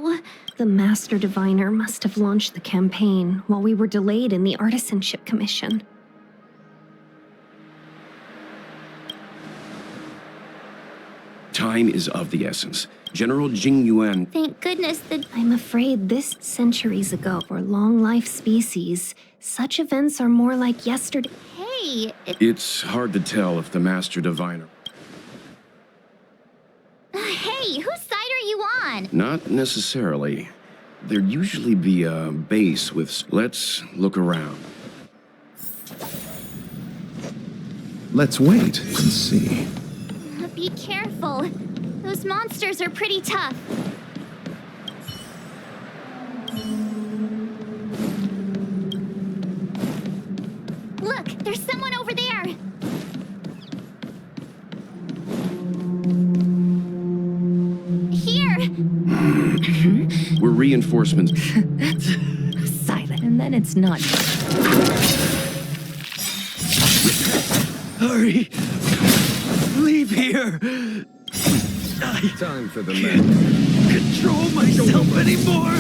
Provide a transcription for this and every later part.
no. The Master Diviner must have launched the campaign while we were delayed in the Artisanship Commission. Time is of the essence. General Jing Yuan... Thank goodness that... I'm afraid this centuries ago for long-life species, such events are more like yesterday. Hey, It's hard to tell if the Master Diviner... Hey, whose side are you on? Not necessarily. There'd usually be a base with... Let's look around. Let's wait and see. Be careful. Those monsters are pretty tough. Look, there's someone over there. Here. We're reinforcements. That's silent, and then it's not. Hurry! Leave here! Time for the Can't control myself anymore!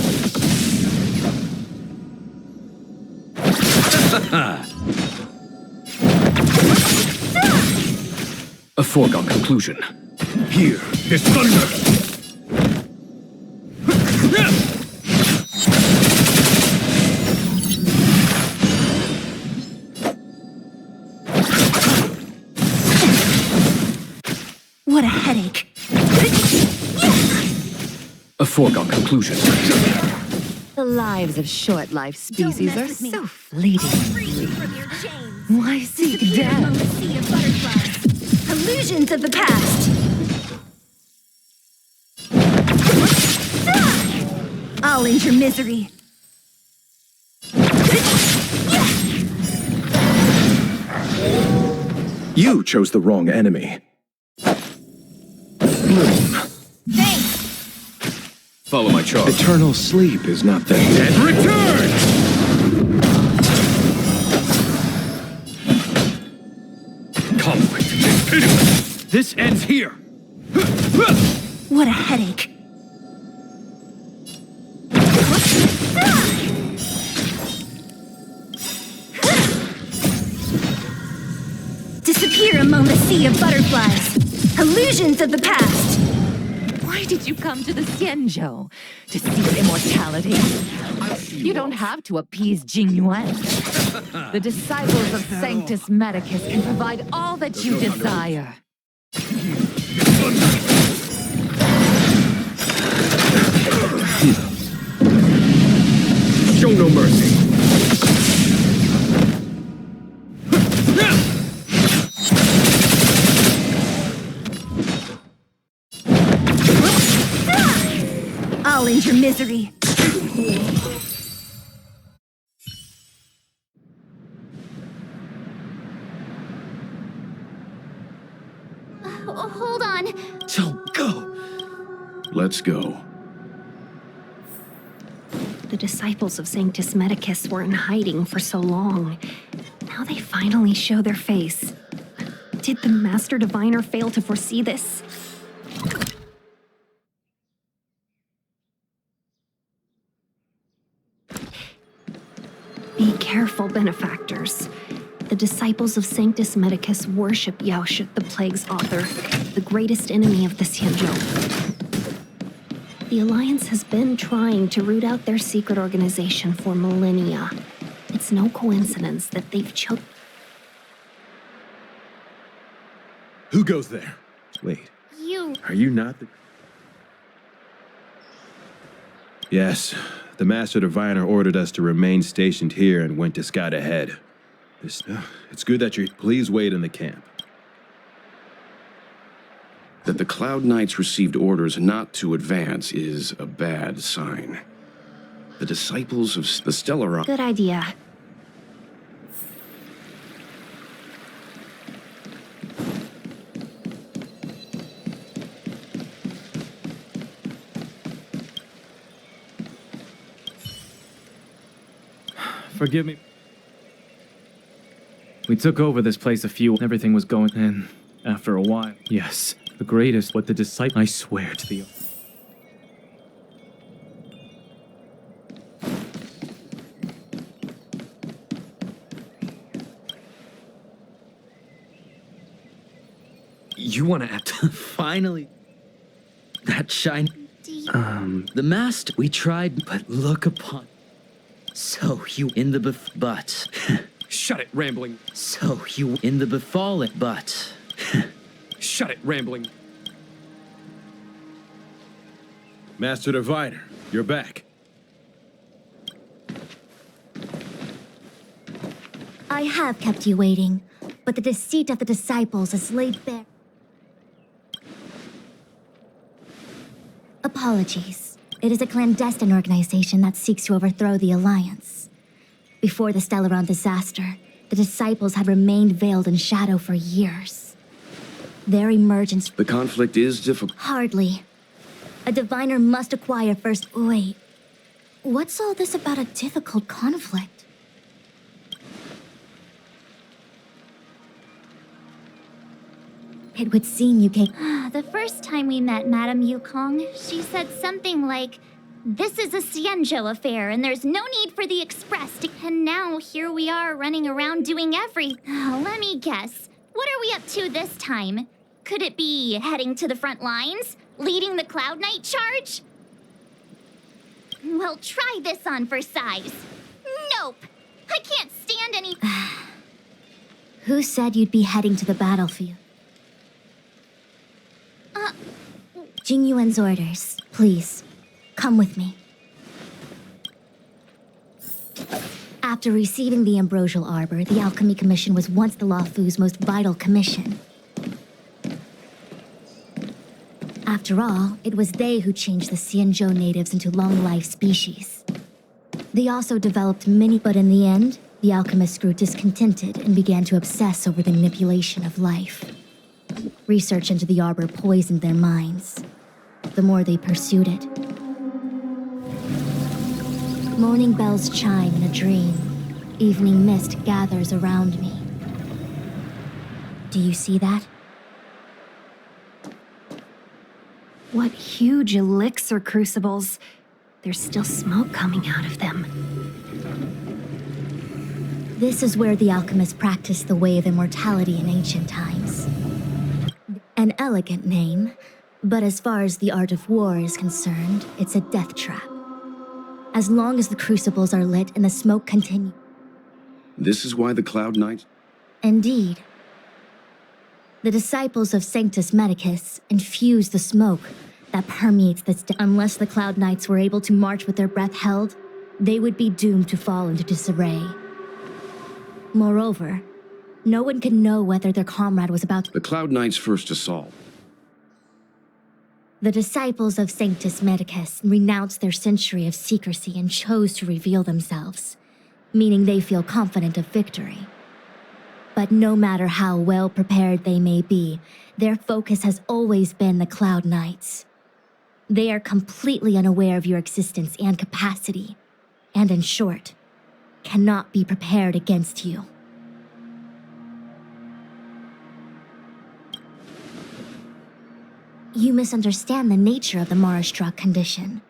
A foregone conclusion. Here is thunder! What a headache. A foregone conclusion. The lives of short-life species are so fleeting. Why seek death? Sea of butterflies. Illusions of the past. I'll end your misery. You chose the wrong enemy. Thanks. Follow my charge. Eternal sleep is not the dead. Return! Conflict is pitiless. This ends here. What a headache. Disappear among the sea of butterflies. Illusions of the past. Why did you come to the Xianzhou? To seek immortality? You don't have to appease Jing Yuan. The disciples of Sanctus Medicus can provide all that you desire. Show no mercy. I'll end your misery. Hold on. Don't go. Let's go. The disciples of Sanctus Medicus were in hiding for so long. Now they finally show their face. Did the Master Diviner fail to foresee this? Be careful, benefactors. The disciples of Sanctus Medicus worship Yaoshut, the Plague's author, the greatest enemy of the Xianzhou. The Alliance has been trying to root out their secret organization for millennia. It's no coincidence that they've chosen... Who goes there? Wait, You... are you not the... Yes, the Master Diviner ordered us to remain stationed here and went to scout ahead. It's good that you're... Please wait in the camp. That the Cloud Knights received orders not to advance is a bad sign. The disciples of the Stellar... Good idea. Forgive me. We took over this place everything was going, and after a while, yes, the greatest, what the disciple, I swear to the... You want to act finally? That shine. The master. We tried, but look upon. So you in the but. Shut it, rambling. So you in the befallen, but. Shut it, rambling. Master Diviner, you're back. I have kept you waiting, but the deceit of the disciples is laid bare. Apologies. It is a clandestine organization that seeks to overthrow the Alliance. Before the Stellaron disaster, the disciples had remained veiled in shadow for years. Their emergence... The conflict is difficult. Hardly. A diviner must acquire first... Wait. What's all this about a difficult conflict? It would seem you came... The first time we met Madame Yukong, she said something like, "This is a Xianzhou affair, and there's no need for the Express to..." And now here we are running around doing everything. Let me guess. What are we up to this time? Could it be heading to the front lines? Leading the Cloud Knight charge? Well, try this on for size. Nope. I can't stand any... Who said you'd be heading to the battlefield? Jing Yuan's orders. Please, come with me. After receiving the Ambrosial Arbor, the Alchemy Commission was once the Luofu's most vital commission. After all, it was they who changed the Xianzhou natives into long-life species. They also developed many, but in the end, the alchemists grew discontented and began to obsess over the manipulation of life. Research into the Arbor poisoned their minds. The more they pursued it. Morning bells chime in a dream. Evening mist gathers around me. Do you see that? What huge elixir crucibles. There's still smoke coming out of them. This is where the alchemists practiced the way of immortality in ancient times. An elegant name, but as far as the art of war is concerned, it's a death trap. As long as the crucibles are lit and the smoke continues. This is why the Cloud Knights... Indeed. The disciples of Sanctus Medicus infuse the smoke that permeates this... Unless the Cloud Knights were able to march with their breath held, they would be doomed to fall into disarray. Moreover, no one could know whether their comrade was about to... The Cloud Knights' first assault. The disciples of Sanctus Medicus renounced their century of secrecy and chose to reveal themselves, meaning they feel confident of victory. But no matter how well prepared they may be, their focus has always been the Cloud Knights. They are completely unaware of your existence and capacity, and in short, cannot be prepared against you. You misunderstand the nature of the Mara-struck condition.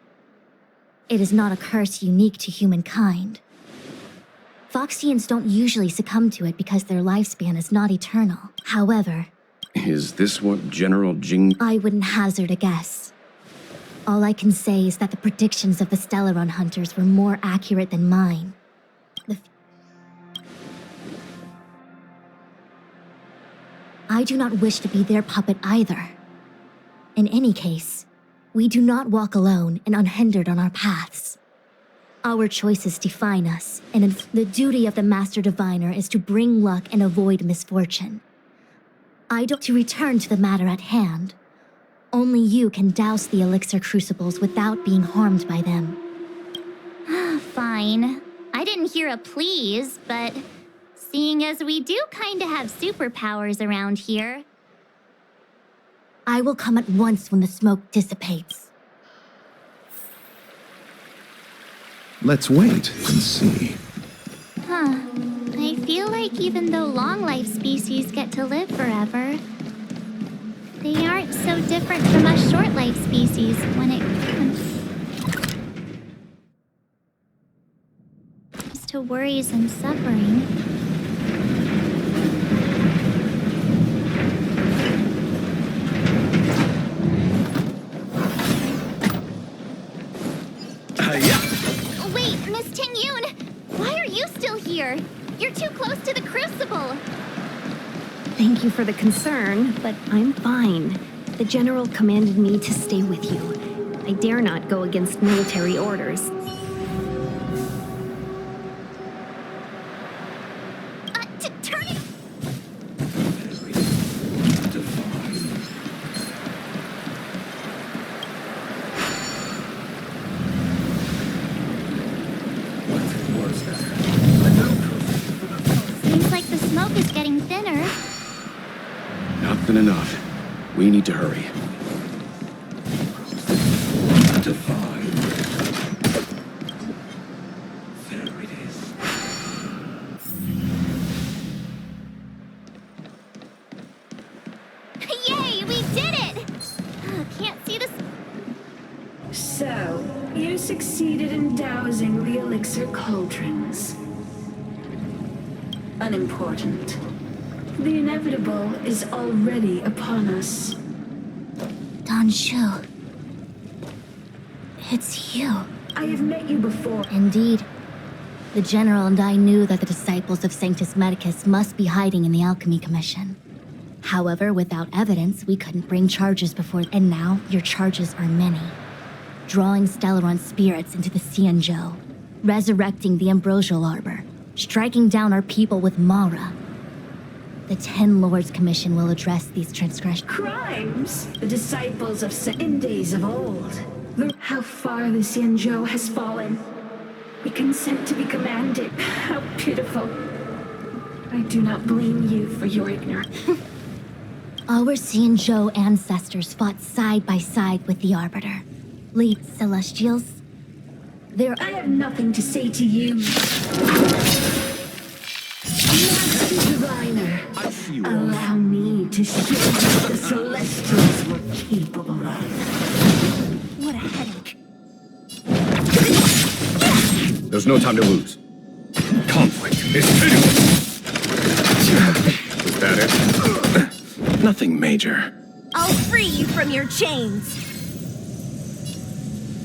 It is not a curse unique to humankind. Foxians don't usually succumb to it because their lifespan is not eternal. However... Is this what General Jing... I wouldn't hazard a guess. All I can say is that the predictions of the Stellaron hunters were more accurate than mine. I do not wish to be their puppet either. In any case, we do not walk alone and unhindered on our paths. Our choices define us, and the duty of the Master Diviner is to bring luck and avoid misfortune. To return to the matter at hand, only you can douse the elixir crucibles without being harmed by them. Fine. I didn't hear a please, but seeing as we do kinda have superpowers around here... I will come at once when the smoke dissipates. Let's wait and see. I feel like even though long-life species get to live forever, they aren't so different from us short-life species when it comes to worries and suffering. Wait, Miss Ting-Yoon! Why are you still here? You're too close to the crucible. Thank you for the concern, but I'm fine. The general commanded me to stay with you. I dare not go against military orders. Turn it! Seems like the smoke is getting thinner. Not been enough. We need to hurry. There it is. Yay, we did it! Can't see this. So, you succeeded in dousing the elixir cauldrons. Unimportant. The inevitable is already upon us. Don Shu. It's you. I have met you before. Indeed. The General and I knew that the disciples of Sanctus Medicus must be hiding in the Alchemy Commission. However, without evidence, we couldn't bring charges before, and now your charges are many. Drawing Stellaron spirits into the Xianzhou, resurrecting the Ambrosial Arbor, striking down our people with Mara. The Ten Lords Commission will address these transgressions. Crimes? The disciples of in days of old. Look how far the Xianzhou has fallen. We consent to be commanded. How pitiful. I do not blame you for your ignorance. Our Xianzhou ancestors fought side by side with the Arbiter. Lead Celestials. I have nothing to say to you. Master Diviner, allow me to show you what the Celestials were capable of. What a headache. There's no time to lose. Conflict is pitiless. Was that it? Nothing major. I'll free you from your chains.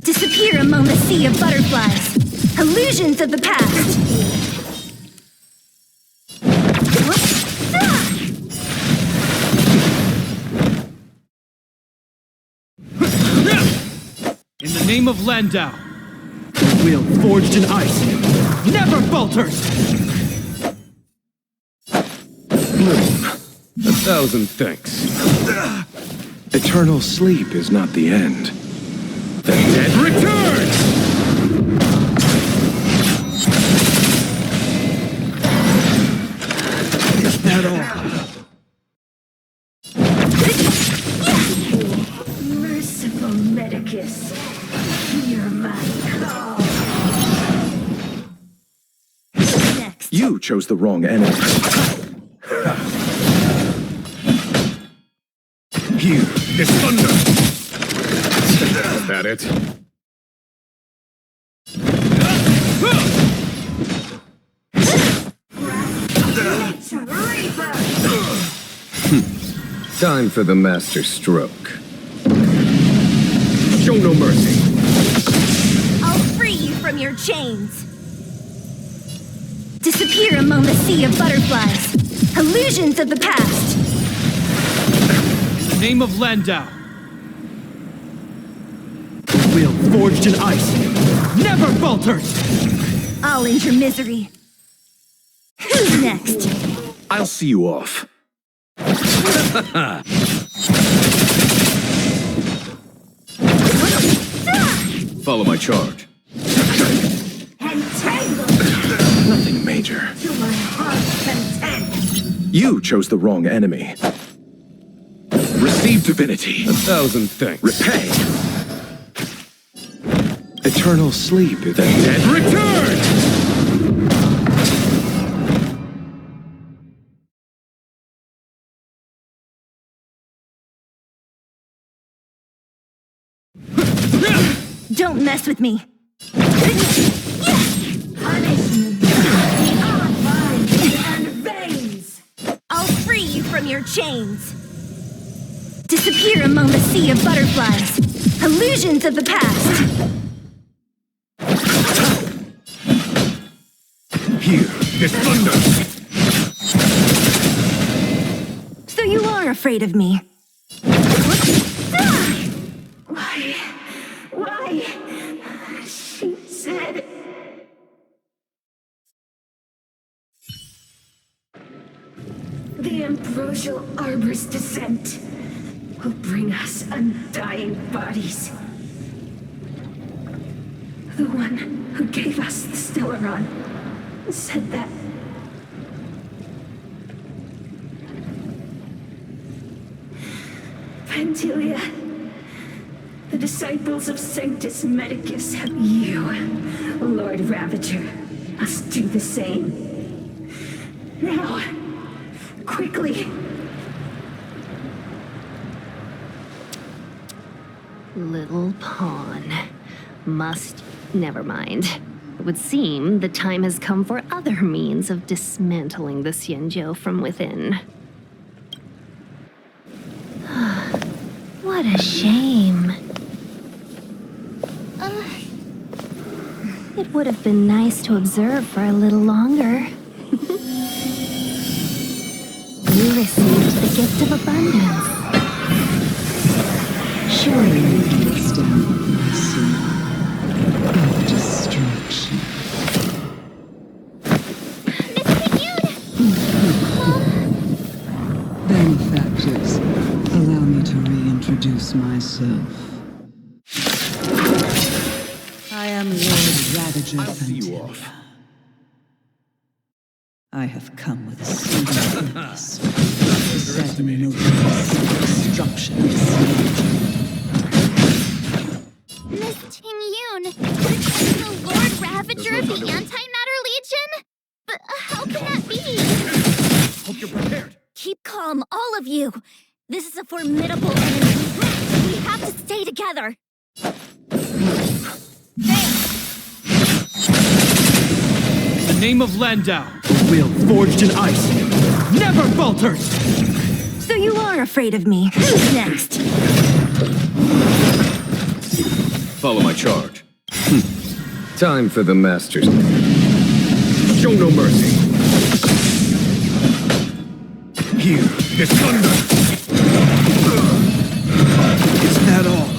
Disappear among the sea of butterflies. Illusions of the past. In the name of Landau, the will forged in ice never falters! Bloom, 1,000 thanks. Eternal sleep is not the end. The dead Return! Is that all? Merciful Medicus, hear my call. Next. You chose the wrong enemy. Here is thunder! Is that it? Time for the master stroke. Show no mercy. I'll free you from your chains. Disappear among the sea of butterflies. Illusions of the past. In the name of Landau, the will forged in ice never falters! I'll end your misery. Who's next? I'll see you off. Follow my charge. Entangled Nothing major. to my heart's content. You chose the wrong enemy. Receive divinity. 1,000 thanks. Repay. Eternal sleep is the dead. Return! Don't mess with me. Punishment beyond minds and veins. I'll free you from your chains. Disappear among the sea of butterflies. Illusions of the past. Here is thunder! So you are afraid of me? Why? She said... The ambrosial arbor's descent will bring us undying bodies. The one who gave us the Stellaron said that. Pantilia, the disciples of Sanctus Medicus have you, Lord Ravager, must do the same. Now, quickly. Little pawn. Never mind. It would seem the time has come for other means of dismantling the Xianzhou from within. What a shame. It would have been nice to observe for a little longer. You received the gift of abundance. Surely you can withstand destruction. Benefactors, allow me to reintroduce myself. I am Lord Ravager Pantilia. I have come with a single purpose. To set in motion destruction of the Miss Ting-Yun, the Lord Ravager of the Antimatter Legion? But how can that be? Hope you're prepared. Keep calm, all of you. This is a formidable enemy. We have to stay together. In the name of Landau, a will forged in ice never falters! So you are afraid of me. Who's next? Follow my charge. Time for the masters. Show no mercy. Here is thunder! Is that all?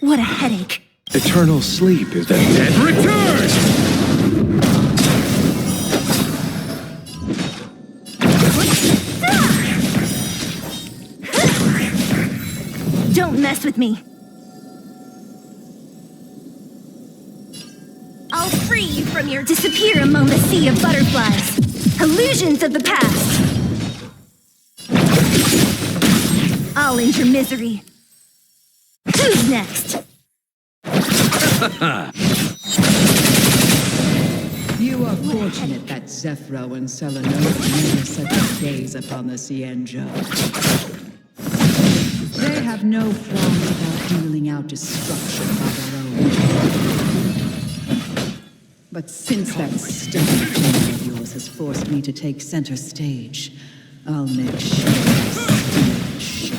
What a headache. Eternal sleep is that dead? Return! Don't mess with me. I'll free you from your disappear among the sea of butterflies. Illusions of the past. I'll end your misery. Who's next? You are fortunate that Zephyro and Selenova never set their gaze upon the Xianzhou. They have no qualms about dealing out destruction by their own. But since that stubborn plan of yours has forced me to take center stage, I'll make sure I steal the show.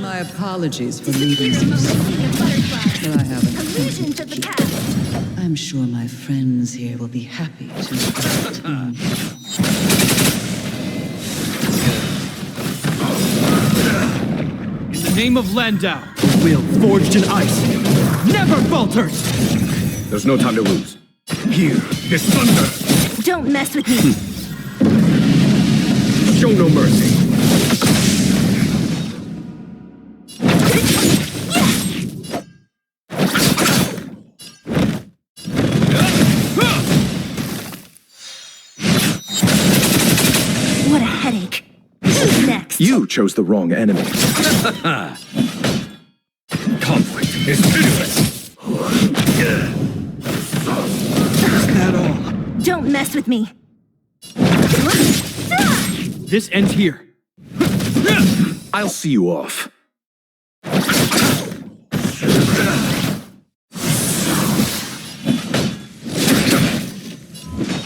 My apologies for leaving so soon, but I haven't. Illusions of the past. I'm sure my friends here will be happy to return. In the name of Landau, a will forged in ice never falters! There's no time to lose. Here is thunder! Don't mess with me. Show no mercy. What a headache. Who's next? You chose the wrong enemy. Conflict is pitiless. Is that all? Don't mess with me. This ends here. I'll see you off.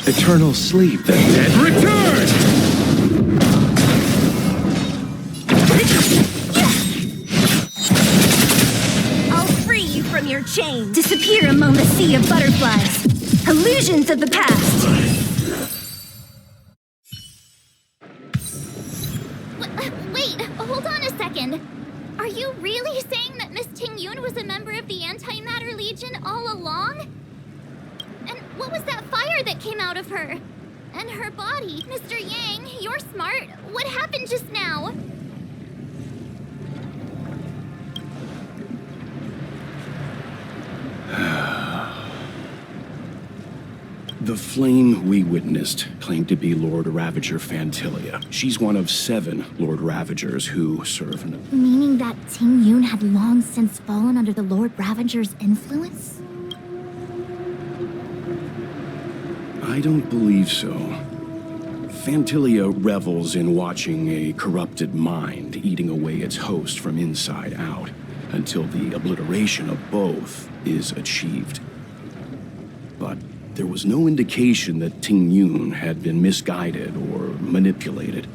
Eternal sleep, then dead. Return! I'll free you from your your chain. Disappear among the sea of butterflies. Illusions of the past. Wait, hold on a second. Are you really saying that Miss Tingyun was a member of the Antimatter Legion all along? And what was that fire that came out of her? And her body? Mr. Yang, you're smart. What happened just now? The flame we witnessed claimed to be Lord Ravager Fantilia. She's one of 7 Lord Ravagers who serve in the... Meaning that Tingyun had long since fallen under the Lord Ravager's influence? I don't believe so. Fantilia revels in watching a corrupted mind eating away its host from inside out, until the obliteration of both is achieved. But there was no indication that Tingyun had been misguided or manipulated.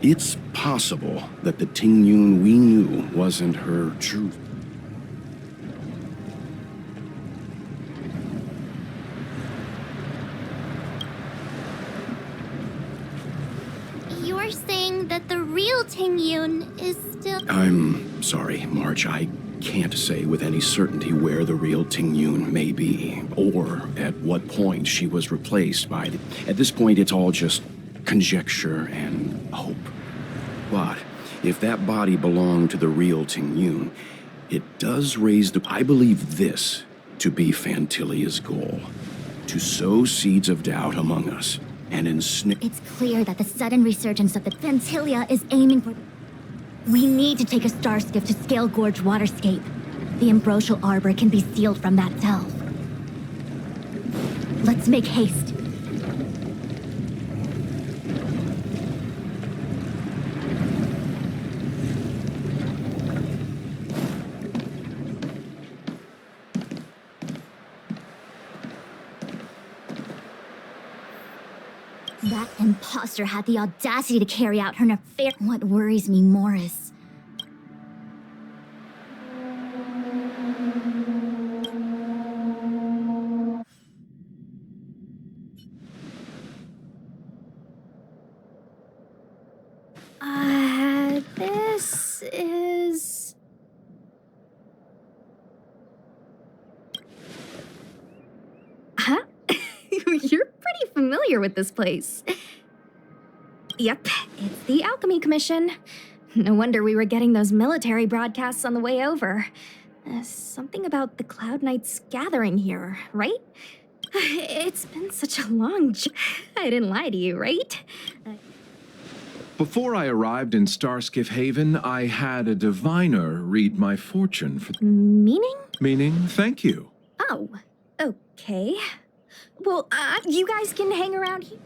It's possible that the Tingyun we knew wasn't her true... You're saying that the real Tingyun is still... I'm sorry, March. I can't say with any certainty where the real Tingyun may be, or at what point she was replaced by the... At this point, it's all just conjecture and hope. But if that body belonged to the real Tingyun, it does raise the... I believe this to be Fantilia's goal. To sow seeds of doubt among us, and ensnare... It's clear that the sudden resurgence of the Fantilia is aiming for... We need to take a star skiff to Scale Gorge Waterscape. The ambrosial arbor can be sealed from that delve. Let's make haste. That imposter had the audacity to carry out her nefarious... What worries me more is... This is... Huh? You're pretty familiar with this place. Yep, it's the Alchemy Commission. No wonder we were getting those military broadcasts on the way over. Something about the Cloud Knights gathering here, right? It's been such a long... I didn't lie to you, right? Before I arrived in Starskiff Haven, I had a diviner read my fortune for... Meaning? Meaning, thank you. Oh, okay. Well, you guys can hang around here.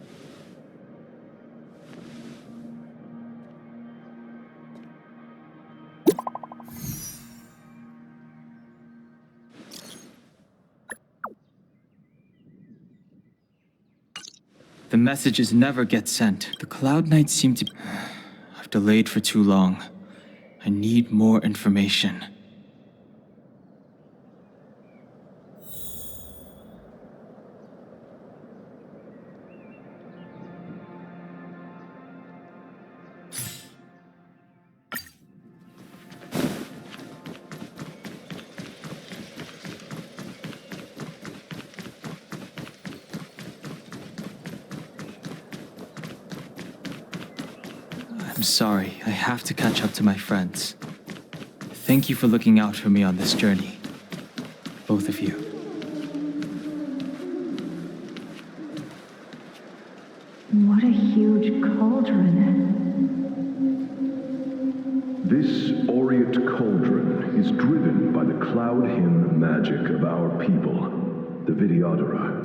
The messages never get sent. The Cloud Knights seem to... I've delayed for too long. I need more information. I'm sorry, I have to catch up to my friends. Thank you for looking out for me on this journey. Both of you. What a huge cauldron. This aureate cauldron is driven by the cloud hymn magic of our people, the Vidyadhara.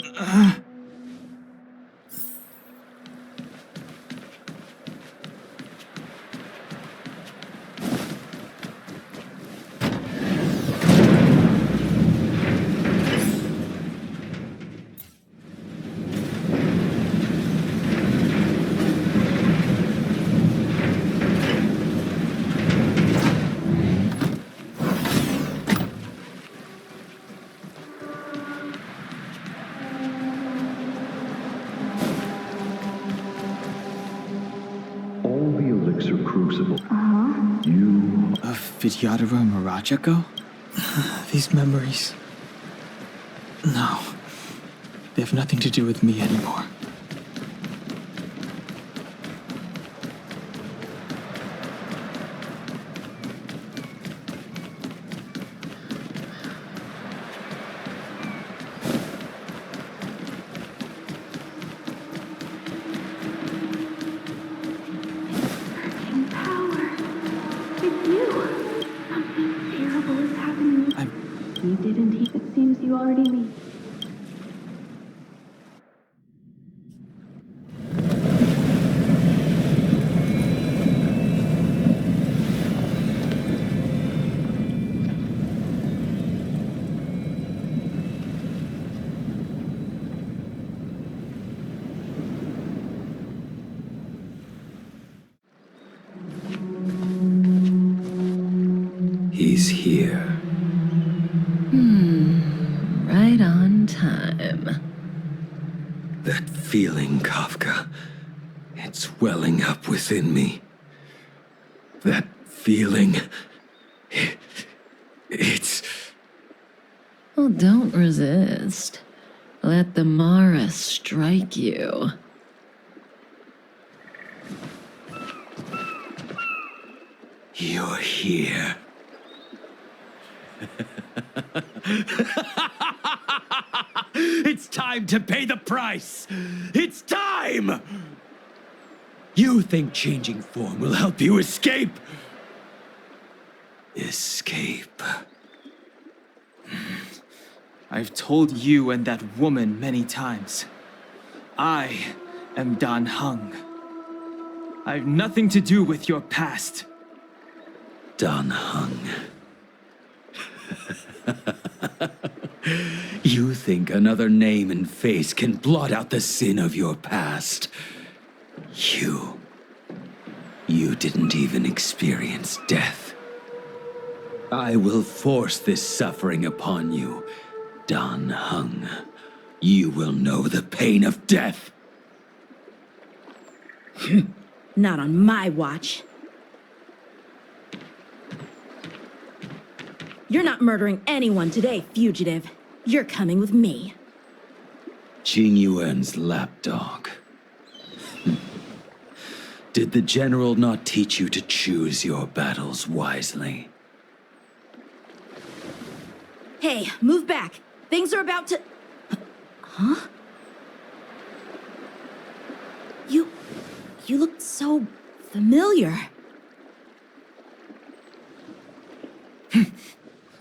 Vidyadhara Miraja go? These memories... No. They have nothing to do with me anymore. You didn't eat. It seems you already leave. He's here. Right on time. That feeling, Kafka. It's welling up within me. That feeling. It's... Well, don't resist. Let the Mara strike you. You're here. It's time to pay the price! It's time! You think changing form will help you escape? Escape. I've told you and that woman many times. I am Dan Heng. I've nothing to do with your past. Dan Heng. You think another name and face can blot out the sin of your past? You didn't even experience death. I will force this suffering upon you, Dan Heng. You will know the pain of death. Not on my watch. You're not murdering anyone today, fugitive. You're coming with me. Jing Yuan's lapdog. Did the general not teach you to choose your battles wisely? Hey, move back. Things are about to... Huh? You look so familiar.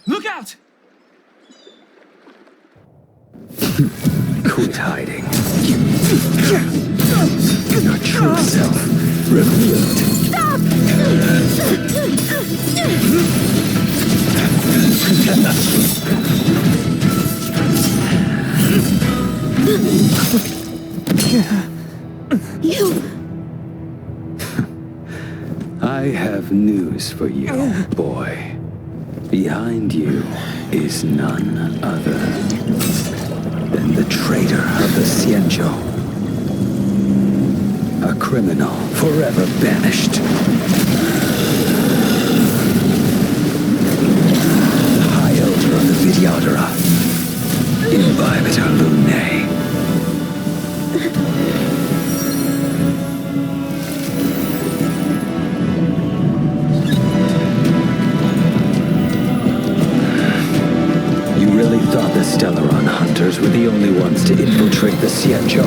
Look out! Quit hiding. Your true self revealed. Stop! You... I have news for you, boy. Behind you is none other than the traitor of the Xianzhou. A criminal forever banished. High Elder of the Vidyadhara. Imbibitor Lunae. Thought the Stellaron hunters were the only ones to infiltrate the Xianzhou.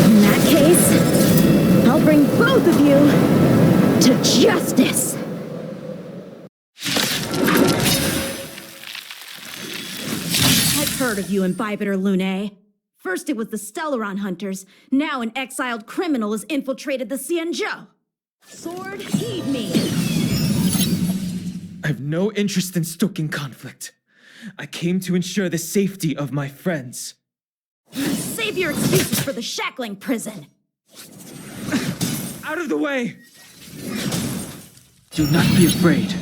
In that case, I'll bring both of you to justice. I've heard of you, Imbibitor Lunae. First it was the Stellaron hunters, now an exiled criminal has infiltrated the Xianzhou. Sword, heed me. I have no interest in stoking conflict. I came to ensure the safety of my friends. Save your excuses for the shackling prison. Out of the way! Do not be afraid.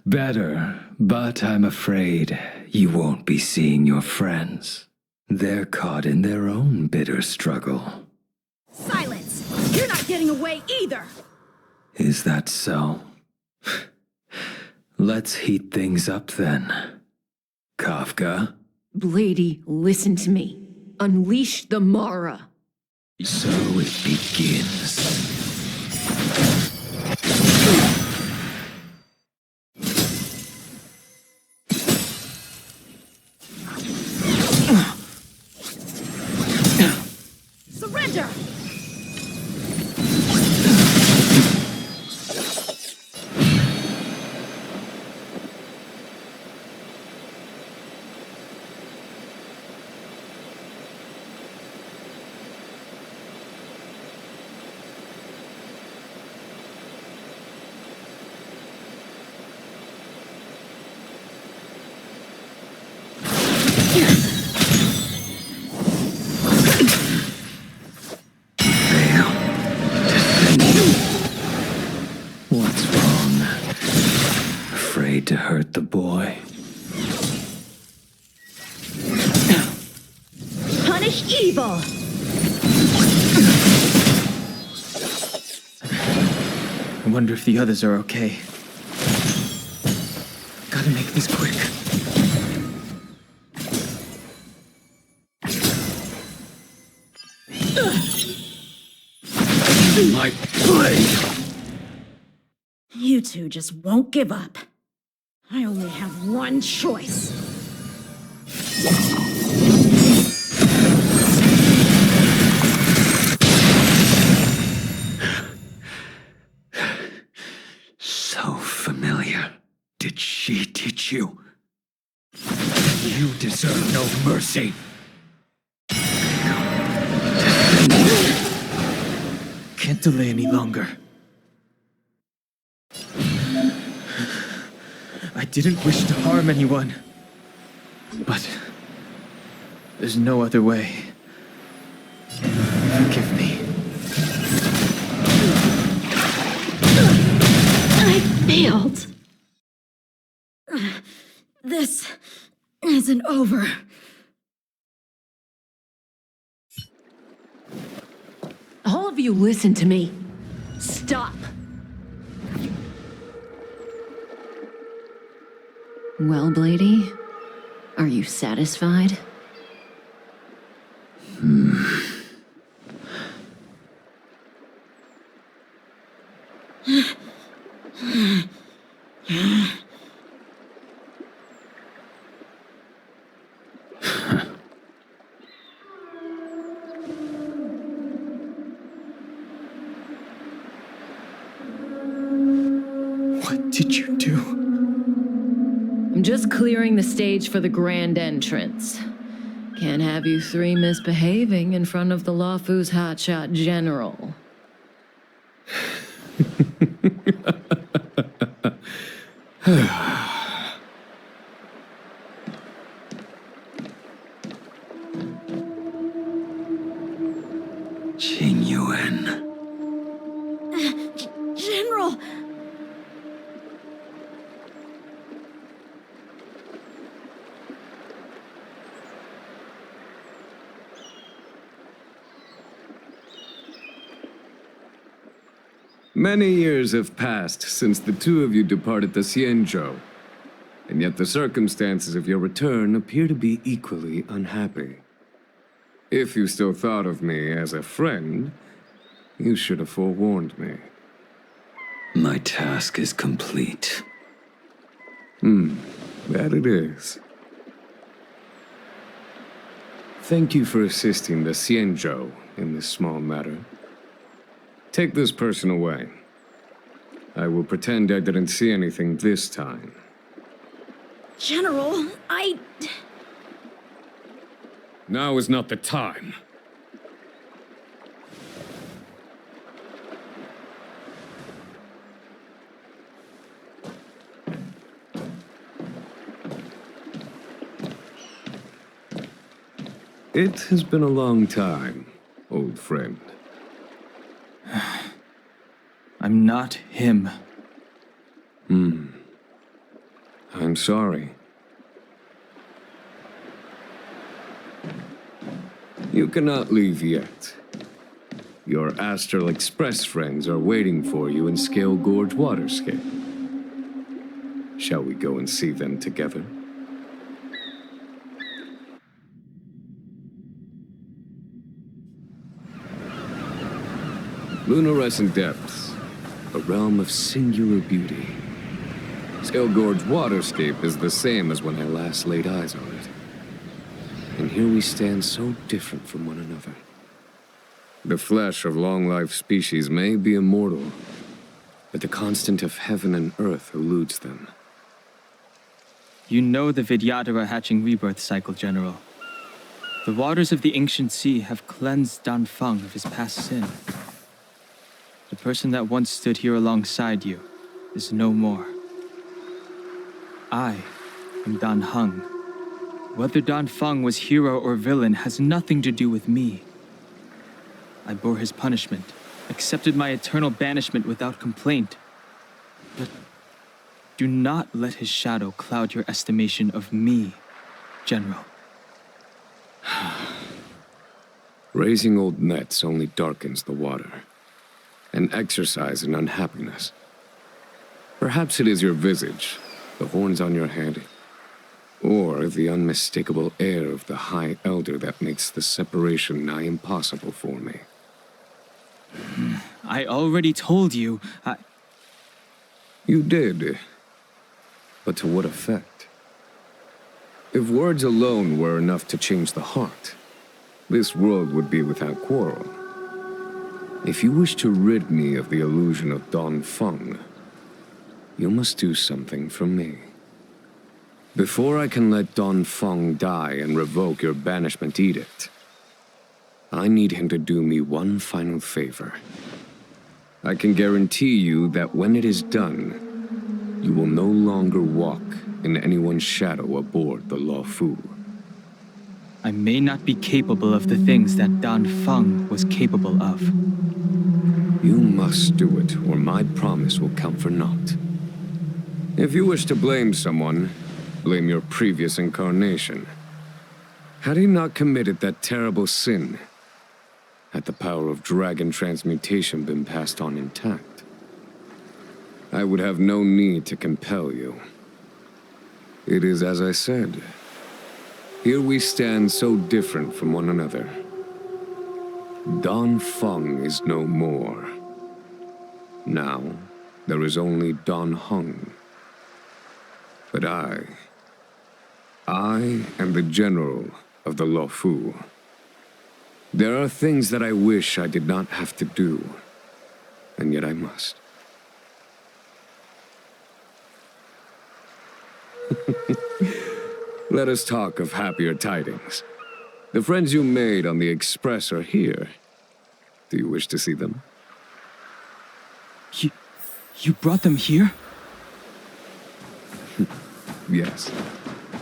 Better, but I'm afraid you won't be seeing your friends. They're caught in their own bitter struggle. Silence! You're not getting away either! Is that so? Let's heat things up then. Kafka? Blady, listen to me. Unleash the Mara. So it begins. Surrender! What's wrong? Afraid to hurt the boy? Punish evil! I wonder if the others are okay. Gotta make this quick. My blade! You two just won't give up. I only have one choice. So familiar. Did she teach you? You deserve no mercy. Can't delay any longer. I didn't wish to harm anyone. But there's no other way. Forgive me. I failed. This isn't over. All of you listen to me. Stop. Well, Blady, are you satisfied? What did you do? I'm just clearing the stage for the grand entrance. Can't have you three misbehaving in front of the Lafu's hotshot general. Qingyuan. General! Many years have passed since the two of you departed the Xianzhou, and yet the circumstances of your return appear to be equally unhappy. If you still thought of me as a friend, you should have forewarned me. My task is complete. That it is. Thank you for assisting the Xianzhou in this small matter. Take this person away. I will pretend I didn't see anything this time. General, Now is not the time. It has been a long time, old friend. I'm not him. I'm sorry. You cannot leave yet. Your Astral Express friends are waiting for you in Scale Gorge Waterscape. Shall we go and see them together? Lunarescent Depths, a realm of singular beauty. Scale Gorge Waterscape is the same as when I last laid eyes on it. And here we stand so different from one another. The flesh of long-life species may be immortal, but the constant of heaven and earth eludes them. You know the Vidyadhara hatching rebirth cycle, General. The waters of the ancient sea have cleansed Dan Feng of his past sin. The person that once stood here alongside you is no more. I am Dan Heng. Whether Dan Feng was hero or villain has nothing to do with me. I bore his punishment, accepted my eternal banishment without complaint. But do not let his shadow cloud your estimation of me, General. Raising old nets only darkens the water, an exercise in unhappiness. Perhaps it is your visage, the horns on your head, or the unmistakable air of the High Elder that makes the separation nigh impossible for me. I already told you, You did. But to what effect? If words alone were enough to change the heart, this world would be without quarrel. If you wish to rid me of the illusion of Dan Feng, you must do something for me. Before I can let Dan Feng die and revoke your banishment edict, I need him to do me one final favor. I can guarantee you that when it is done, you will no longer walk in anyone's shadow aboard the Luofu. I may not be capable of the things that Dan Feng was capable of. You must do it, or my promise will count for naught. If you wish to blame someone, blame your previous incarnation. Had he not committed that terrible sin, had the power of dragon transmutation been passed on intact, I would have no need to compel you. It is as I said. Here we stand so different from one another. Dan Feng is no more. Now, there is only Dan Heng. But I am the general of the Luofu. There are things that I wish I did not have to do, and yet I must. Let us talk of happier tidings. The friends you made on the Express are here. Do you wish to see them? You brought them here? Yes.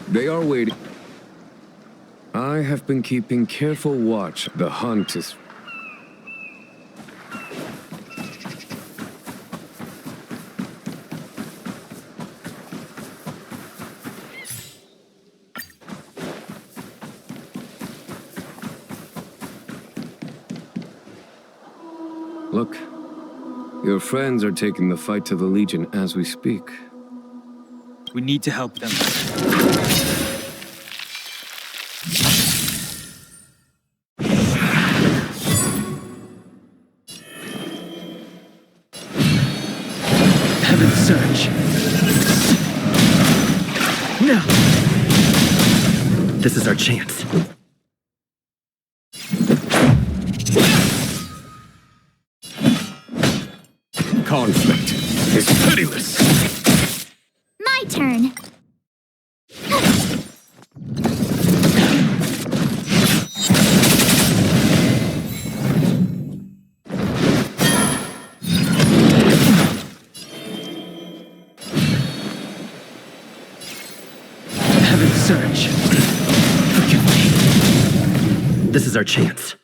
They are waiting. I have been keeping careful watch. The hunt is... Look, your friends are taking the fight to the Legion as we speak. We need to help them. Heaven's Surge. Now! This is our chance. Conflict is pitiless. My turn. Heaven's Surge. Forgive me. This is our chance.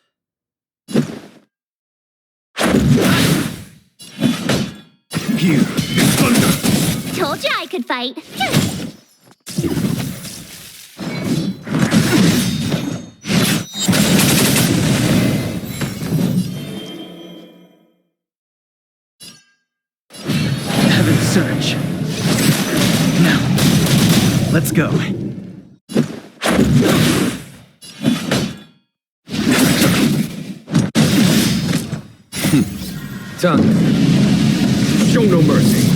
Here is thunder. Told you I could fight. surge. Now, let's go. Done. Show no mercy.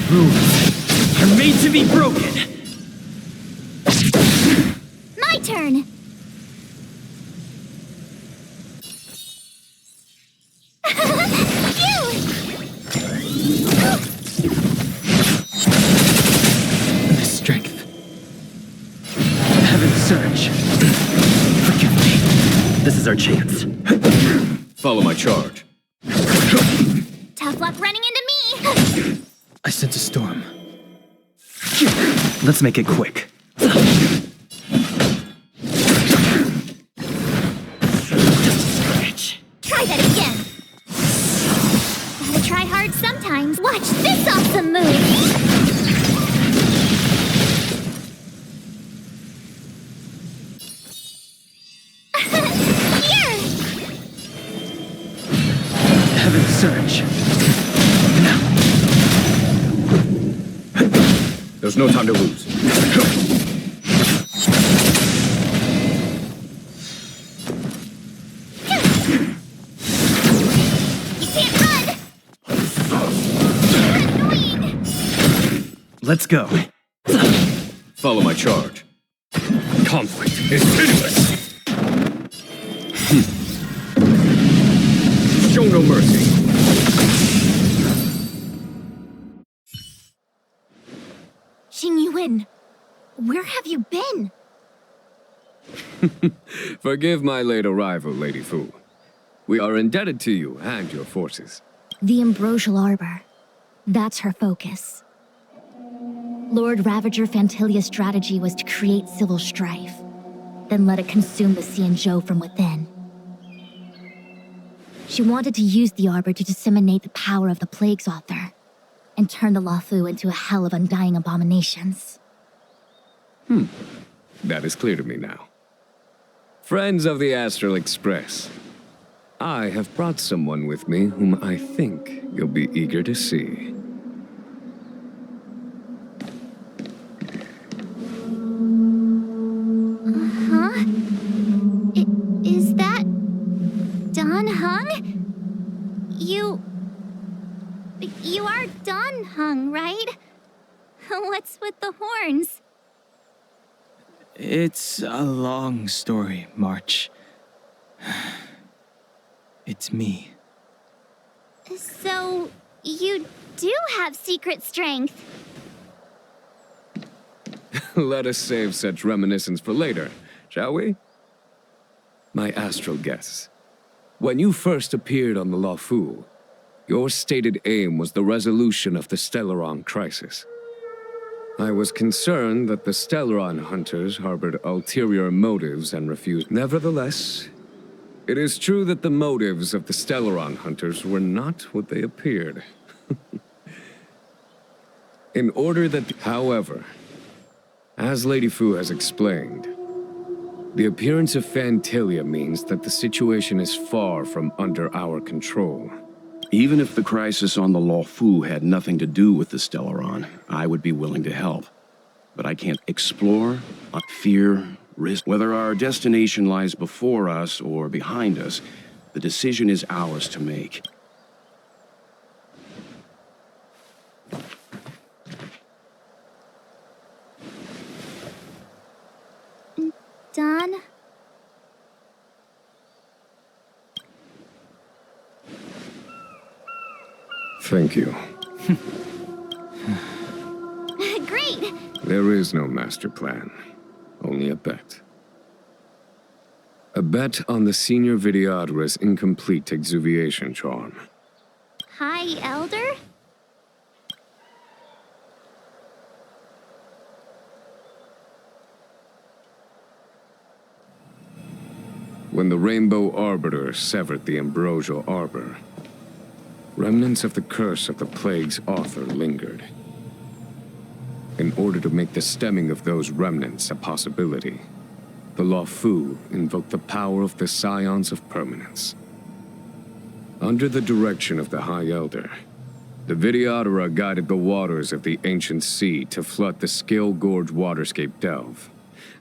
Rules are made to be broken. My turn! The strength. Heaven surge. Forgive me. This is our chance. Follow my charge. Tough luck running into me! I sense a storm. Let's make it quick. Try that again! Gotta try hard sometimes. Watch this awesome move! Heaven surge. There's no time to lose. You can't run! Let's go. Follow my charge. Conflict is pitiless. Show no mercy. Xingyuan, where have you been? Forgive my late arrival, Lady Fu. We are indebted to you and your forces. The Ambrosial Arbor. That's her focus. Lord Ravager Fantilia's strategy was to create civil strife, then let it consume the Xianzhou from within. She wanted to use the Arbor to disseminate the power of the Plague's Author, and turn the Luofu into a hell of undying abominations. That is clear to me now. Friends of the Astral Express, I have brought someone with me whom I think you'll be eager to see. Huh? Is that... Don Hung? You are Don Hung, right? What's with the horns? It's a long story, March. It's me. So, you do have secret strength. Let us save such reminiscence for later, shall we? My astral guests, when you first appeared on the Luofu, your stated aim was the resolution of the Stellaron crisis. I was concerned that the Stellaron hunters harbored ulterior motives and refused. Nevertheless, it is true that the motives of the Stellaron hunters were not what they appeared. In order that... However, as Lady Fu has explained, the appearance of Fantilia means that the situation is far from under our control. Even if the crisis on the Luofu had nothing to do with the Stellaron, I would be willing to help. But I can't explore, fear, risk. Whether our destination lies before us or behind us, the decision is ours to make. Don? Thank you. Great! There is no master plan, only a bet. A bet on the Senior Videodra's incomplete exuviation charm. Hi, Elder? When the Rainbow Arbiter severed the Ambrosial Arbor, remnants of the curse of the Plague's Author lingered. In order to make the stemming of those remnants a possibility, the Luofu invoked the power of the Scions of Permanence. Under the direction of the High Elder, the Videodora guided the waters of the ancient sea to flood the Scale Gorge waterscape delve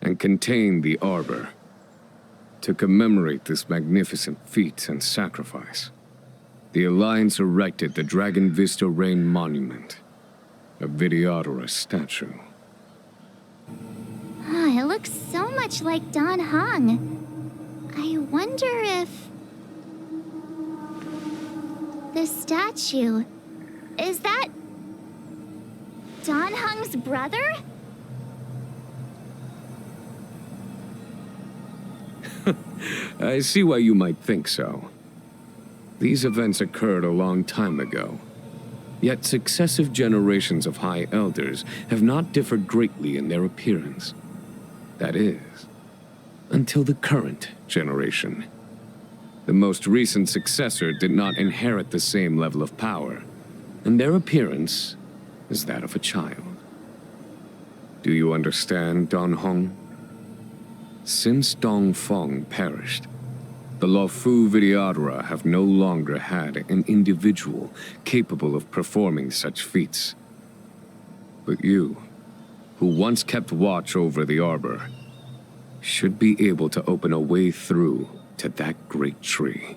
and contain the Arbor. To commemorate this magnificent feat and sacrifice, the Alliance erected the Dragon Vista Rain Monument, a Videodora statue. Ah, it looks so much like Don Hung. I wonder if... this statue... is that... Don Hung's brother? I see why you might think so. These events occurred a long time ago. Yet successive generations of High Elders have not differed greatly in their appearance. That is, until the current generation. The most recent successor did not inherit the same level of power, and their appearance is that of a child. Do you understand, Don Hong? Since Dong Feng perished, the Luofu Videodora have no longer had an individual capable of performing such feats. But you, who once kept watch over the Arbor, should be able to open a way through to that great tree.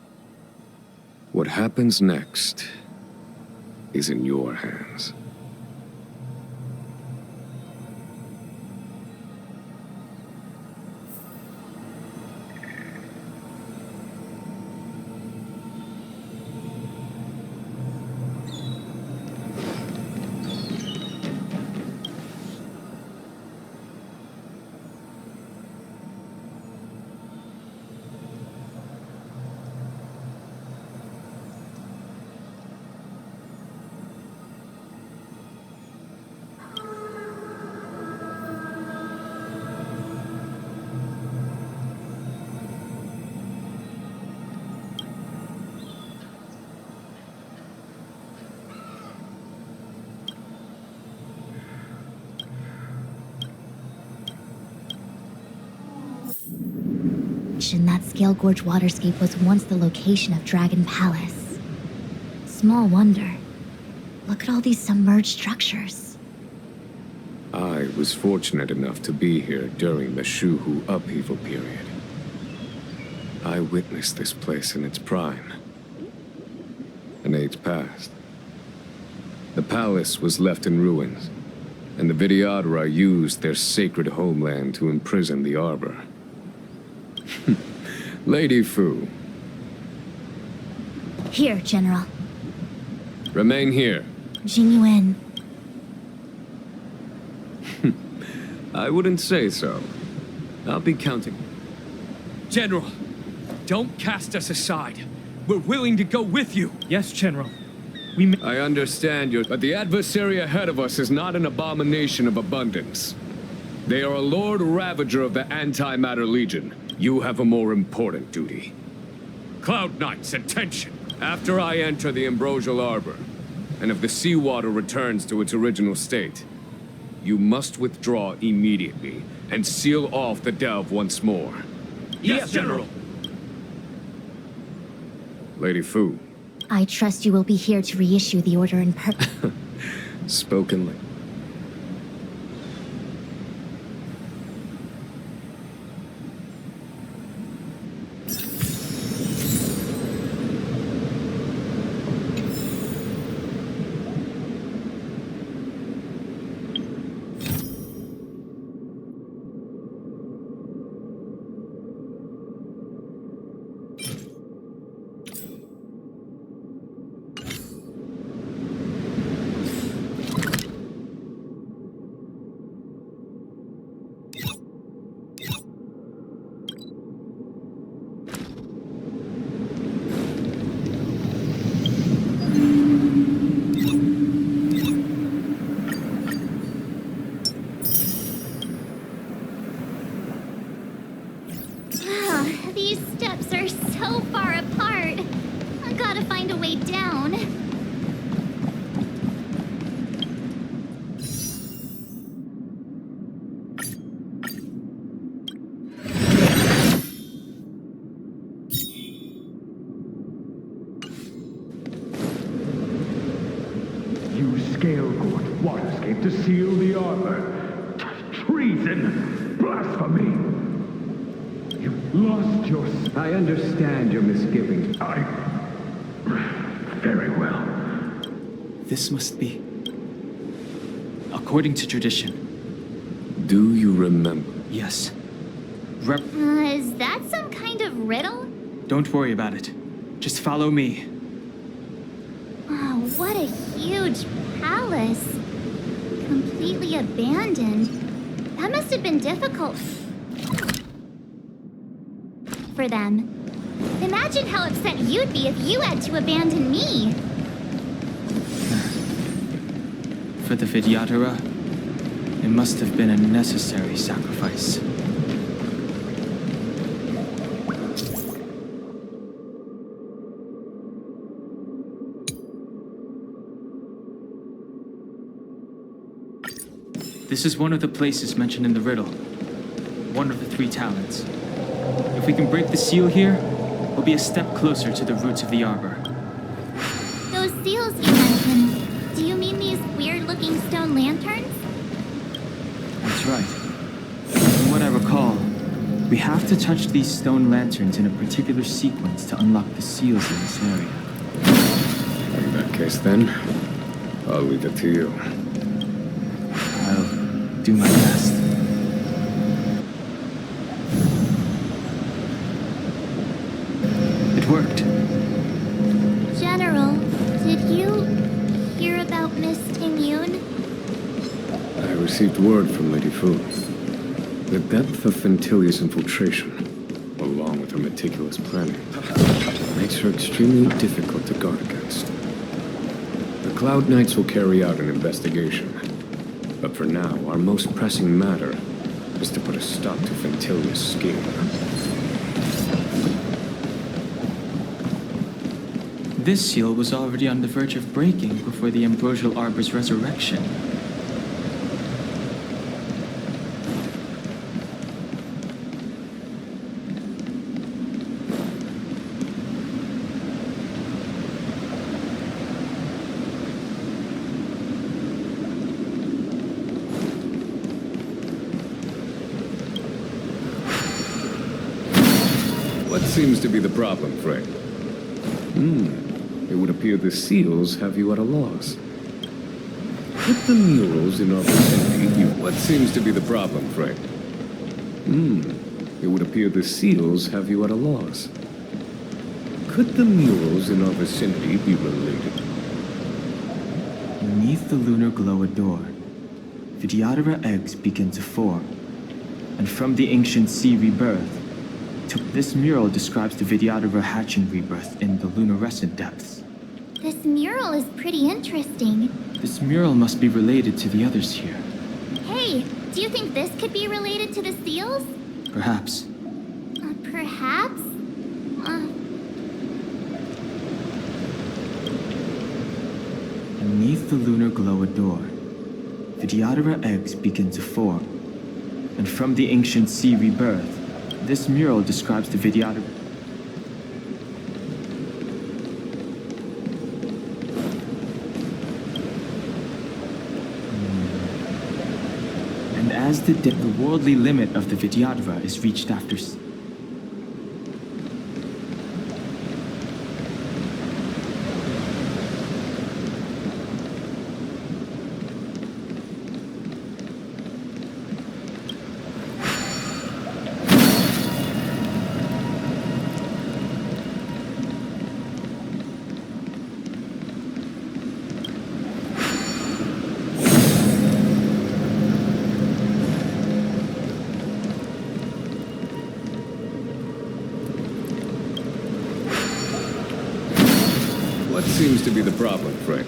What happens next is in your hands. That Scale Gorge waterscape was once the location of Dragon Palace. Small wonder. Look at all these submerged structures. I was fortunate enough to be here during the Shuhu upheaval period. I witnessed this place in its prime. An age passed. The palace was left in ruins, and the Videodora used their sacred homeland to imprison the Arbor. Lady Fu. Here, General. Remain here. Jingyuan. I wouldn't say so. I'll be counting. General, don't cast us aside. We're willing to go with you. Yes, General. I understand you, but the adversary ahead of us is not an abomination of abundance. They are a Lord Ravager of the Antimatter Legion. You have a more important duty. Cloud Knights, attention! After I enter the Ambrosial Arbor, and if the seawater returns to its original state, you must withdraw immediately and seal off the delve once more. Yes, General! Lady Fu. I trust you will be here to reissue the order in Spoken like. These steps are so far apart. I gotta find a way down. scale court waterscape to seal the arbor. Treason! Blasphemy! You've lost your... I understand your misgivings. Very well. This must be... according to tradition. Do you remember? Yes. Is that some kind of riddle? Don't worry about it. Just follow me. Oh, what a huge palace. Completely abandoned. That must have been difficult for them. Imagine how upset you'd be if you had to abandon me. For the Vidyadhara, it must have been a necessary sacrifice. This is one of the places mentioned in the riddle. One of the 3 talents. If we can break the seal here, we'll be a step closer to the roots of the arbor. Those seals you mentioned, do you mean these weird-looking stone lanterns? That's right. From what I recall, we have to touch these stone lanterns in a particular sequence to unlock the seals in this area. In that case, then, I'll leave it to you. I'll do my best. It worked. General, did you hear about Miss Tingyun? I received word from Lady Fu. The depth of Fentilia's infiltration, along with her meticulous planning, makes her extremely difficult to guard against. The Cloud Knights will carry out an investigation. But for now, our most pressing matter is to put a stop to Fentilia's scheme. This seal was already on the verge of breaking before the Ambrosial Arbor's resurrection. What seems to be the problem, Frey? It would appear the seals have you at a loss. Could the murals in our vicinity... What seems to be the problem, Frey? It would appear the seals have you at a loss. Could the murals in our vicinity be related? Beneath the lunar glow door, Vidyadhara eggs begin to form, and from the ancient sea rebirth, this mural describes the Vidyadhara hatching rebirth in the lunarescent depths. This mural is pretty interesting. This mural must be related to the others here. Hey, do you think this could be related to the seals? Perhaps. Perhaps? Beneath the lunar glow door, Vidyadhara eggs begin to form, and from the ancient sea rebirth, this mural describes the Vidyadhara. And as the worldly limit of the Vidyadhara is reached after... What seems to be the problem, Frey?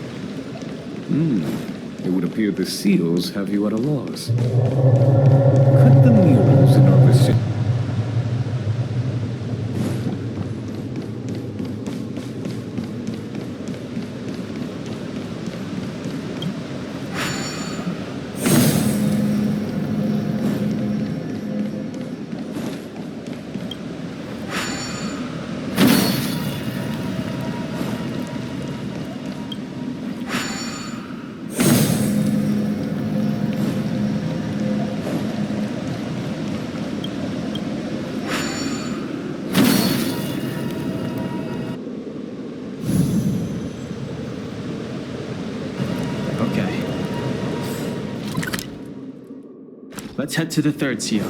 It would appear the seals have you at a loss. Could the murals in our vicinity... Let's head to the third seal.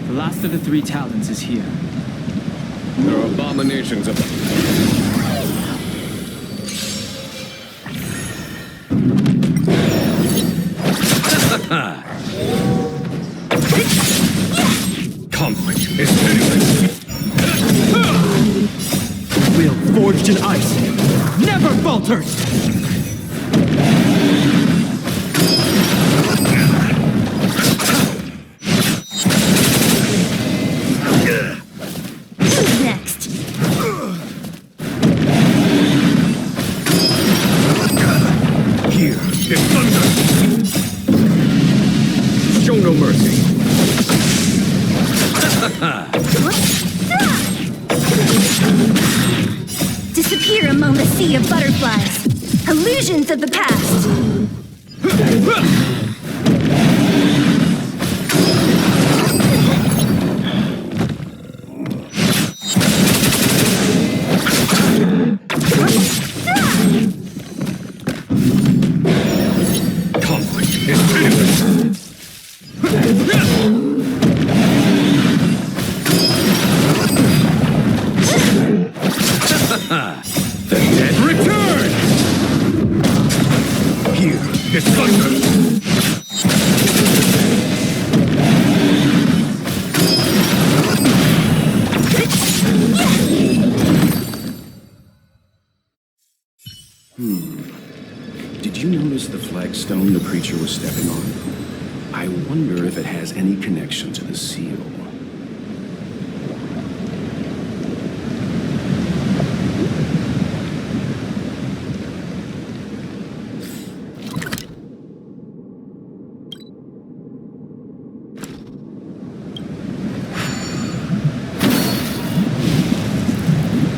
The last of the three talons is here. There are abominations of Conflict is endless. Will forged in ice never falters! Who's next? Here is thunder! Show no mercy! Disappear among the sea of butterflies. Illusions of the past. Conflict is endless. the dead. Return! Here is thunder! Did you notice the flagstone the creature was stepping on? I wonder if it has any connection to the seal.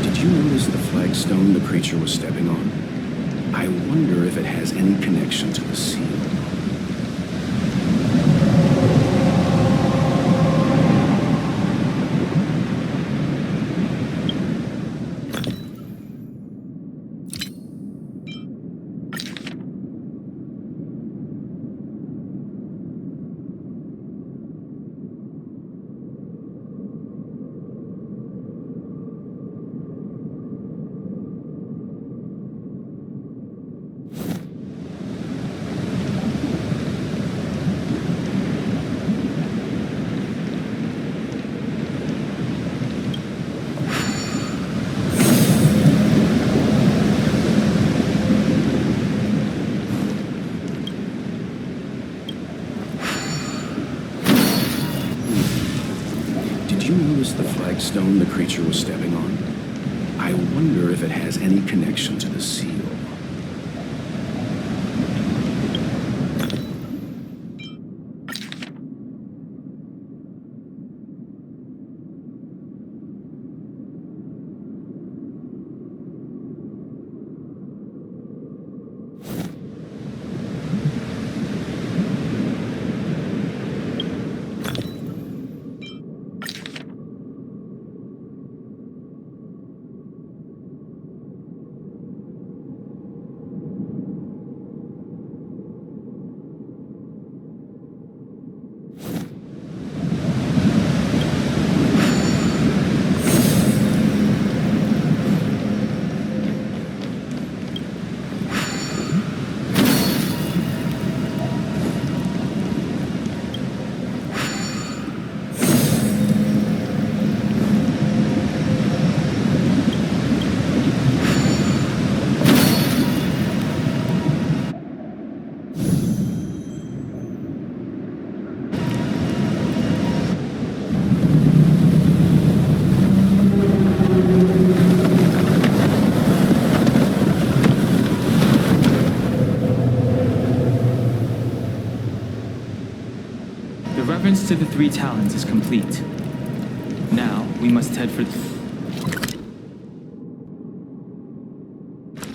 Did you notice the flagstone the creature was stepping on? I wonder if it has any connection to the seal. Did you notice the flagstone the creature was stepping on? I wonder if it has any connection to the seal. 3 talons is complete. Now, we must head for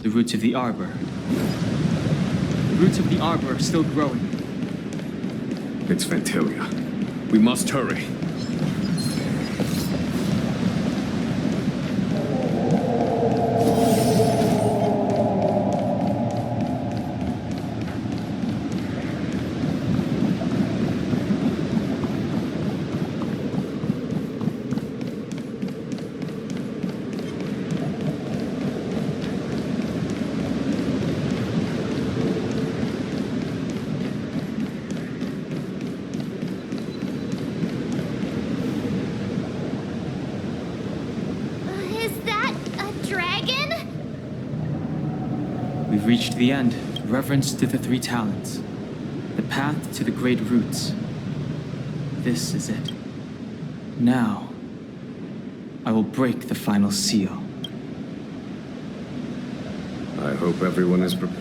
the roots of the arbor. The roots of the arbor are still growing. It's Fantilia. We must hurry. We've reached the end. Reverence to the 3 talons. The path to the great roots. This is it. Now, I will break the final seal. I hope everyone is prepared.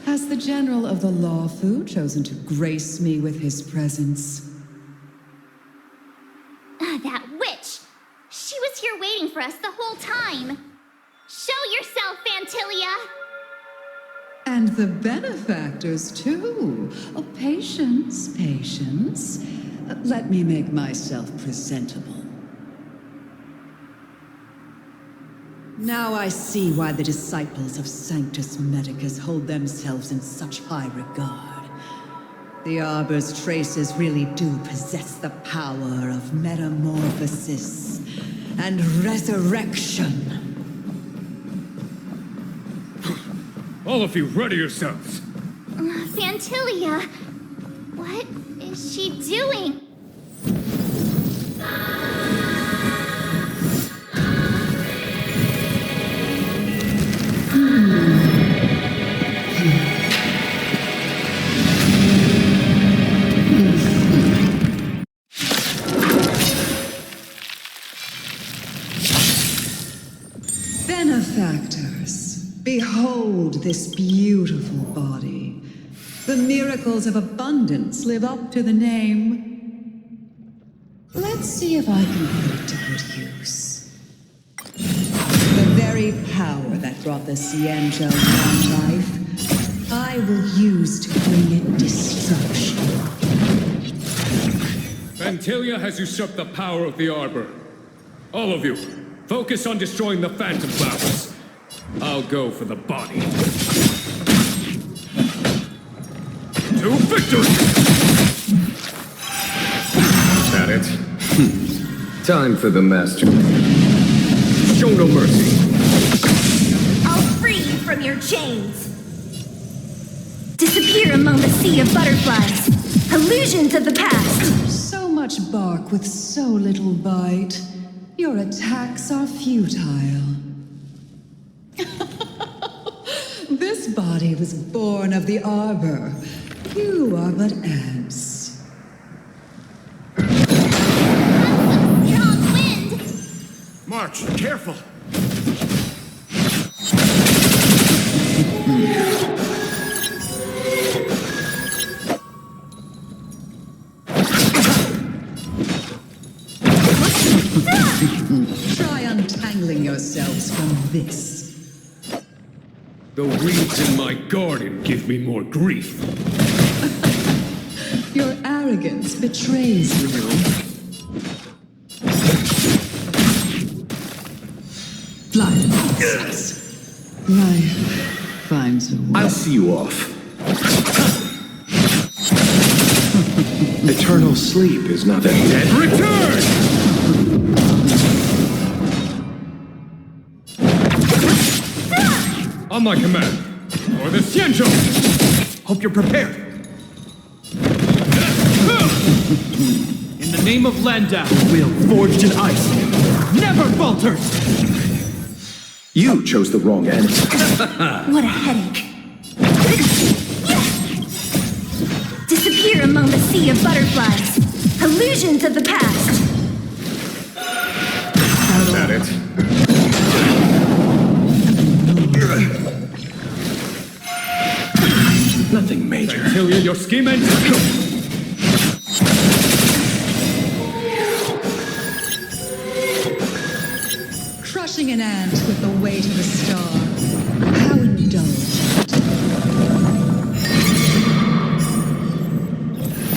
Has the General of the Lawfu chosen to grace me with his presence? That witch! She was here waiting for us the whole time! Show yourself, Fantilia! And the benefactors, too. Oh, patience, patience. Let me make myself presentable. Now I see why the disciples of Sanctus Medicus hold themselves in such high regard. The Arbor's traces really do possess the power of metamorphosis and resurrection. All of you, ready yourselves! Fantilia! What is she doing? Benefactors, behold this beautiful body. The miracles of abundance live up to the name. Let's see if I can put it to good use. The very power that brought the Cienjo to life, I will use to bring it destruction. Fantilia has usurped the power of the Arbor. All of you, focus on destroying the Phantom Flowers. I'll go for the body. To victory! Is that it? Time for the master. Show no mercy. I'll free you from your chains. Disappear among the sea of butterflies. Illusions of the past. So much bark with so little bite. Your attacks are futile. This body was born of the Arbor. You are but ants. Strong wind! March, careful! Try untangling yourselves from this. The weeds in my garden give me more grief. Your arrogance betrays you. Life finds a way. I'll see you off. Eternal sleep is not the dead. Return! On my command, for the Xianzhou! Hope you're prepared. In the name of Landau, will forged in ice never falters! You chose the wrong enemy. What a headache. Disappear among the sea of butterflies. Illusions of the past. At it. Nothing major. Fantilia, your scheme ends. Crushing an ant with the weight of a star. How indulgent.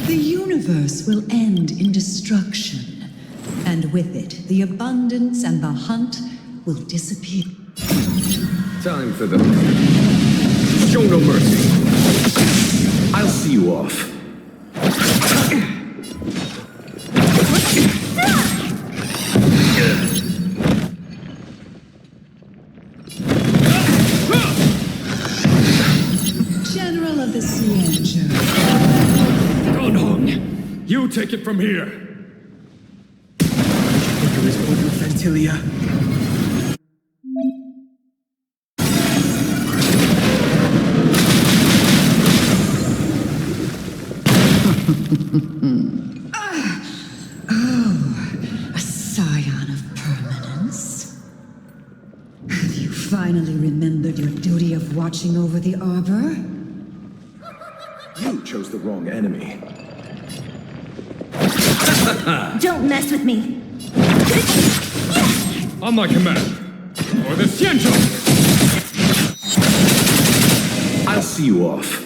The universe will end in destruction, and with it, the abundance and the hunt will disappear. Time for the... Show no mercy. I'll see you off. General of the Xianzhou. Don Hong, you take it from here. Victory is over, Fantilia. A scion of permanence. Have you finally remembered your duty of watching over the arbor? You chose the wrong enemy. Don't mess with me. On my command, for the Xianzhou! I'll see you off.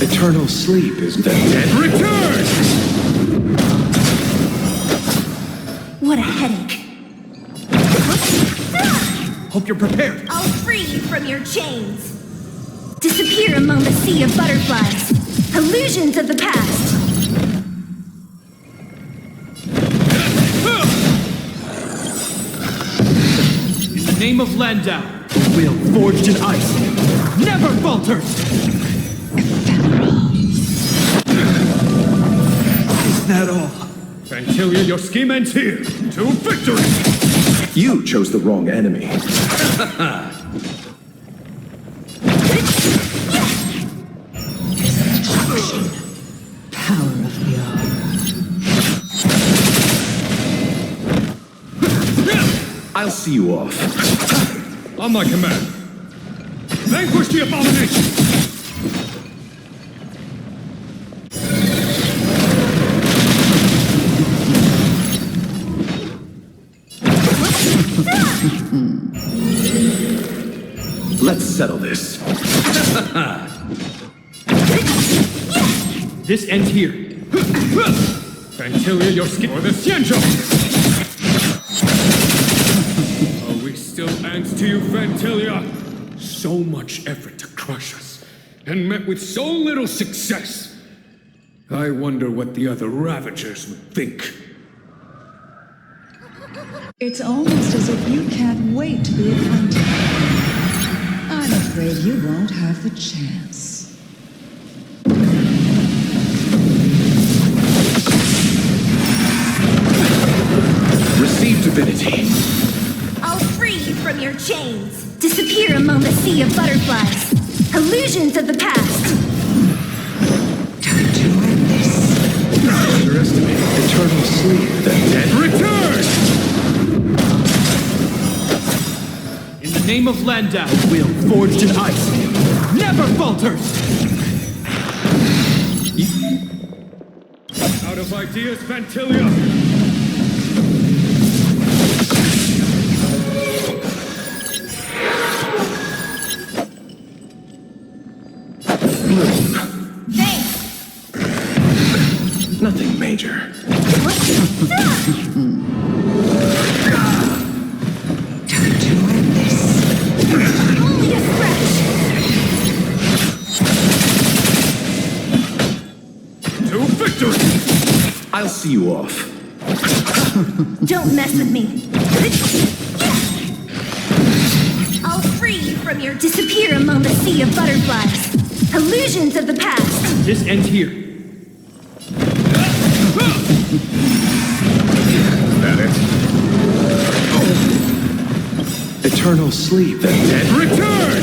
Eternal sleep is the dead. Return! What a headache. Hope you're prepared. I'll free you from your chains. Disappear among the sea of butterflies. Illusions of the past. In the name of Landau, will forged in ice never falters! Is that all? Fantilia, your scheme ends here. To victory! You chose the wrong enemy. Power of the arbor. I'll see you off. On my command. Vanquish the abomination! Let's settle this. This ends here. Fantilia, your skin for the Xianzhou! Are we still ants to you, Fantilia? So much effort to crush us, and met with so little success. I wonder what the other Ravagers would think. It's almost as if you can't wait to be acquainted. I'm afraid you won't have the chance. Receive divinity. I'll free you from your chains. Disappear among the sea of butterflies. Illusions of the past. Time to end this. Underestimate eternal sleep. The dead Return! In the name of Landau, will forged in ice never falters! Out of ideas, Fantilia! Nothing major. I'll see you off. Don't mess with me. I'll free you from your disappear among the sea of butterflies. Illusions of the past. This ends here. Is that it? Eternal sleep. The dead return!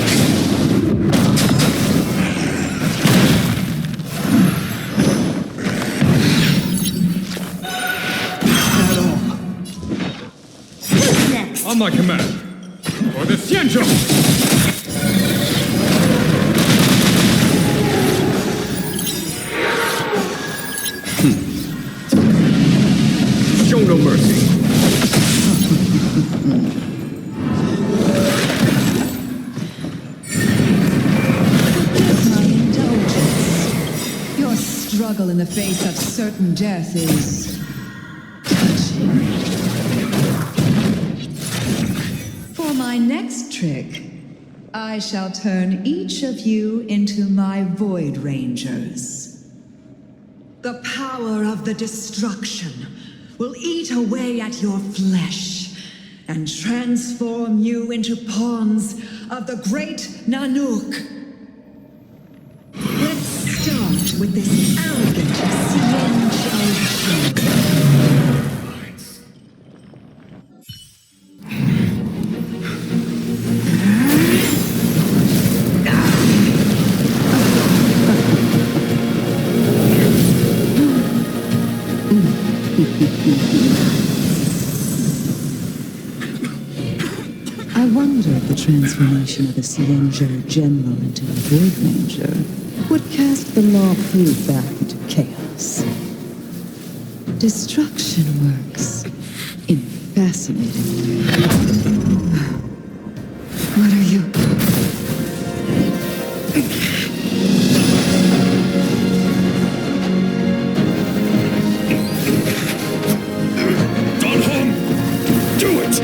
Who's next? On my command. For the Xianzhou! Show no mercy. My indulgence. Your struggle in the face of certain death is touching. For my next trick, I shall turn each of you into my Void Rangers. The power of the destruction will eat away at your flesh and transform you into pawns of the great Nanook. Let's start with this elegant Xianzhou. I wonder if the transformation of a Xianzhou general into a Void Ranger would cast the law food back into chaos. Destruction works in fascinating ways. What are you? Don Hong! Do it!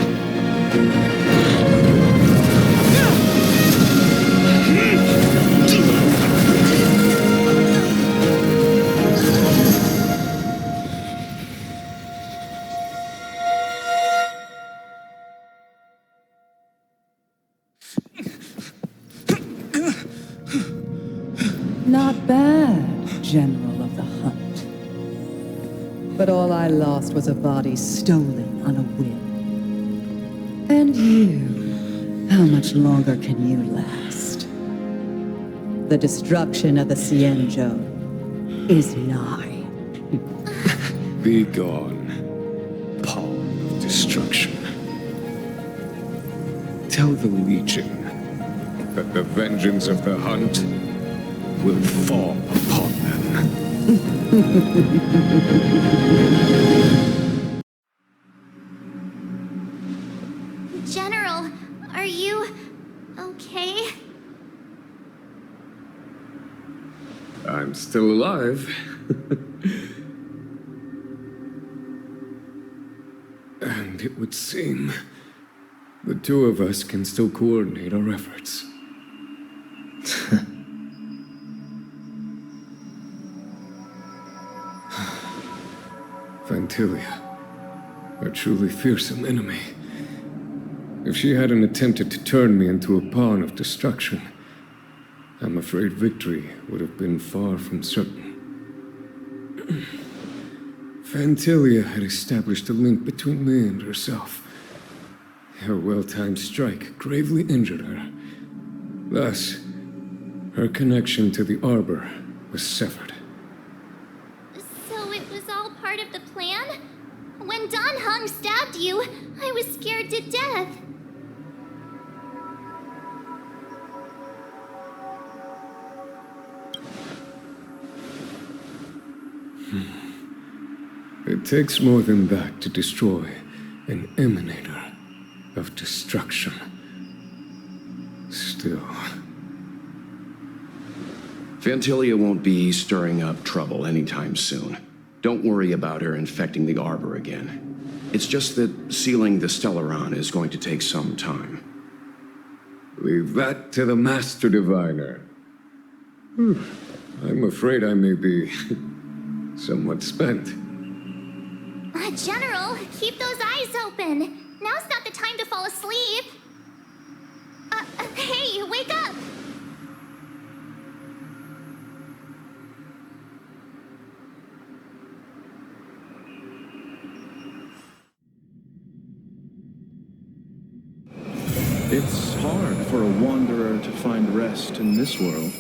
Not bad, General of the Hunt. But all I lost was a body stolen on a whim. And you, how much longer can you last? The destruction of the Xianzhou is nigh. Be gone, pawn of destruction. Tell the Legion that the vengeance of the Hunt will fall upon them. General, are you okay? I'm still alive. And it would seem the two of us can still coordinate our efforts. Fantilia, a truly fearsome enemy. If she hadn't attempted to turn me into a pawn of destruction, I'm afraid victory would have been far from certain. Fantilia had established a link between me and herself. Her well-timed strike gravely injured her. Thus, her connection to the Arbor was severed. So it was all part of the plan? When Don Hung stabbed you, I was scared to death. It takes more than that to destroy an emanator of destruction. Still. Fantilia won't be stirring up trouble anytime soon. Don't worry about her infecting the Arbor again. It's just that sealing the Stellaron is going to take some time. Leave that to the Master Diviner. I'm afraid I may be somewhat spent. General, keep those eyes open. Now's not the time to fall asleep. Hey, wake up! It's hard for a wanderer to find rest in this world.